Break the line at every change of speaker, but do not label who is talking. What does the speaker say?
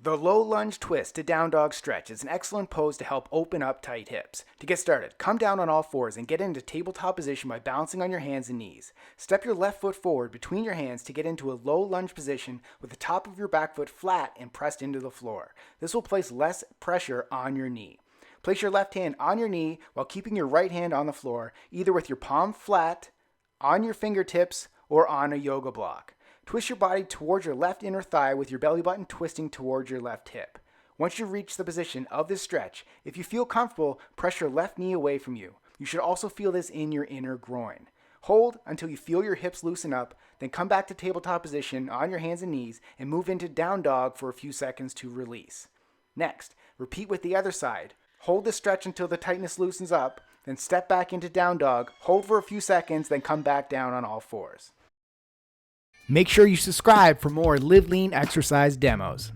The low lunge twist to down dog stretch is an excellent pose to help open up tight hips. To get started, come down on all fours and get into tabletop position by balancing on your hands and knees. Step your left foot forward between your hands to get into a low lunge position with the top of your back foot flat and pressed into the floor. This will place less pressure on your knee. Place your left hand on your knee while keeping your right hand on the floor, either with your palm flat, on your fingertips, or on a yoga block. Twist your body towards your left inner thigh with your belly button twisting towards your left hip. Once you reach the position of this stretch, if you feel comfortable, press your left knee away from you. You should also feel this in your inner groin. Hold until you feel your hips loosen up, then come back to tabletop position on your hands and knees and move into down dog for a few seconds to release. Next, repeat with the other side. Hold the stretch until the tightness loosens up, then step back into down dog, hold for a few seconds, then come back down on all fours. Make sure you subscribe for more Live Lean exercise demos.